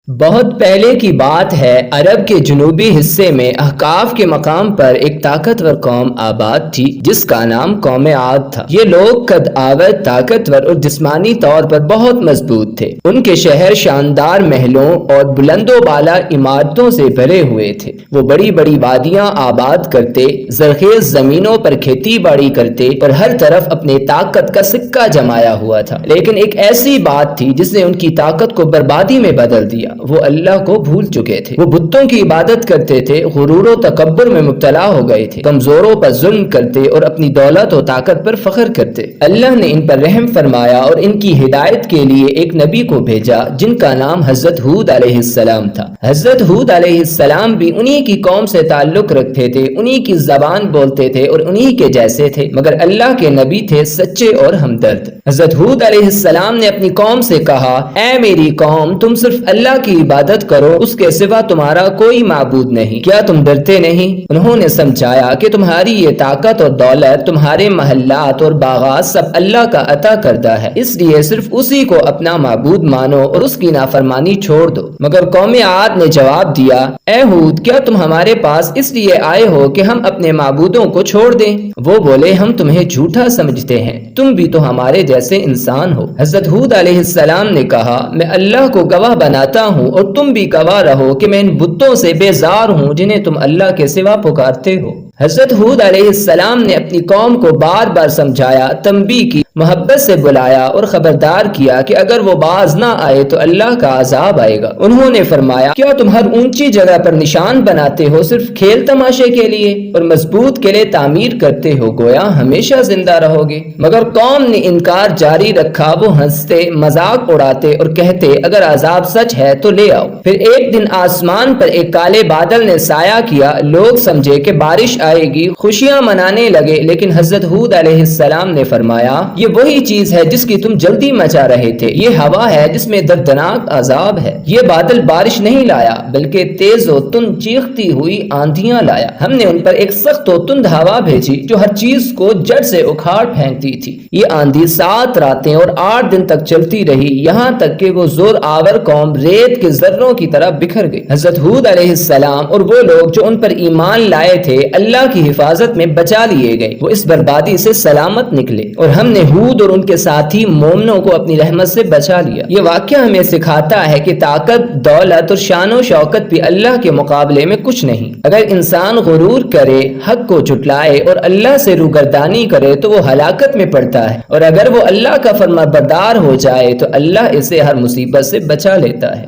بہت پہلے کی بات ہے، عرب کے جنوبی حصے میں احقاف کے مقام پر ایک طاقتور قوم آباد تھی جس کا نام قوم عاد تھا۔ یہ لوگ قد آور، طاقتور اور جسمانی طور پر بہت مضبوط تھے۔ ان کے شہر شاندار محلوں اور بلند و بالا عمارتوں سے بھرے ہوئے تھے۔ وہ بڑی بڑی وادیاں آباد کرتے، زرخیز زمینوں پر کھیتی باڑی کرتے اور ہر طرف اپنے طاقت کا سکہ جمایا ہوا تھا۔ لیکن ایک ایسی بات تھی جس نے ان کی طاقت کو بربادی میں بدل دیا۔ وہ اللہ کو بھول چکے تھے۔ وہ بتوں کی عبادت کرتے تھے، غرور و تکبر میں مبتلا ہو گئے تھے، کمزوروں پر ظلم کرتے اور اپنی دولت و طاقت پر فخر کرتے۔ اللہ نے ان پر رحم فرمایا اور ان کی ہدایت کے لیے ایک نبی کو بھیجا جن کا نام حضرت ہود علیہ السلام تھا۔ حضرت ہود علیہ السلام بھی انہی کی قوم سے تعلق رکھتے تھے، انہی کی زبان بولتے تھے اور انہی کے جیسے تھے، مگر اللہ کے نبی تھے سچے اور ہمدرد۔ حضرت ہود علیہ السلام نے اپنی قوم سے کہا، اے میری قوم، تم صرف اللہ کی عبادت کرو، اس کے سوا تمہارا کوئی معبود نہیں۔ کیا تم ڈرتے نہیں؟ انہوں نے سمجھایا کہ تمہاری یہ طاقت اور دولت، تمہارے محلات اور باغات سب اللہ کا عطا کردہ ہے، اس لیے صرف اسی کو اپنا معبود مانو اور اس کی نافرمانی چھوڑ دو۔ مگر قوم عاد نے جواب دیا، اے ہود، کیا تم ہمارے پاس اس لیے آئے ہو کہ ہم اپنے معبودوں کو چھوڑ دیں؟ وہ بولے، ہم تمہیں جھوٹا سمجھتے ہیں، تم بھی تو ہمارے جیسے انسان ہو۔ حضرت ہود علیہ السلام نے کہا، میں اللہ کو گواہ بناتا ہوں اور تم بھی گواہ رہو کہ میں ان بتوں سے بیزار ہوں جنہیں تم اللہ کے سوا پکارتے ہو۔ حضرت ہود علیہ السلام نے اپنی قوم کو بار بار سمجھایا، تنبیہ کی، محبت سے بلایا اور خبردار کیا کہ اگر وہ باز نہ آئے تو اللہ کا عذاب آئے گا۔ انہوں نے فرمایا، کیا تم ہر اونچی جگہ پر نشان بناتے ہو صرف کھیل تماشے کے لیے اور مضبوط قلعے تعمیر کرتے ہو گویا ہمیشہ زندہ رہو گے؟ مگر قوم نے انکار جاری رکھا۔ وہ ہنستے، مذاق اڑاتے اور کہتے، اگر عذاب سچ ہے تو لے آؤ۔ پھر ایک دن آسمان پر ایک کالے بادل نے سایہ کیا، لوگ سمجھے کہ بارش آئے گی، خوشیاں منانے لگے، لیکن حضرت ہود علیہ السلام نے فرمایا، یہ وہی چیز ہے جس کی تم جلدی مچا رہے تھے، یہ ہوا ہے جس میں دردناک عذاب ہے۔ یہ بادل بارش نہیں لایا بلکہ تیز و تند چیختی ہوئی آندھیاں لایا۔ ہم نے ان پر ایک سخت و تند ہوا بھیجی جو ہر چیز کو جڑ سے اکھاڑ پھینکتی تھی۔ یہ آندھی 7 راتیں اور 8 دن تک چلتی رہی، یہاں تک کہ وہ زور آور قوم ریت کے ذروں کی طرح بکھر گئی۔ حضرت ہود علیہ السلام اور وہ لوگ جو ان پر ایمان لائے تھے اللہ کی حفاظت میں بچا لیے گئے، وہ اس بربادی سے سلامت نکلے، اور ہم نے ہود اور ان کے ساتھی مومنوں کو اپنی رحمت سے بچا لیا۔ یہ واقعہ ہمیں سکھاتا ہے کہ طاقت، دولت اور شان و شوکت بھی اللہ کے مقابلے میں کچھ نہیں۔ اگر انسان غرور کرے، حق کو جھٹلائے اور اللہ سے روگردانی کرے تو وہ ہلاکت میں پڑتا ہے، اور اگر وہ اللہ کا فرمانبردار ہو جائے تو اللہ اسے ہر مصیبت سے بچا لیتا ہے۔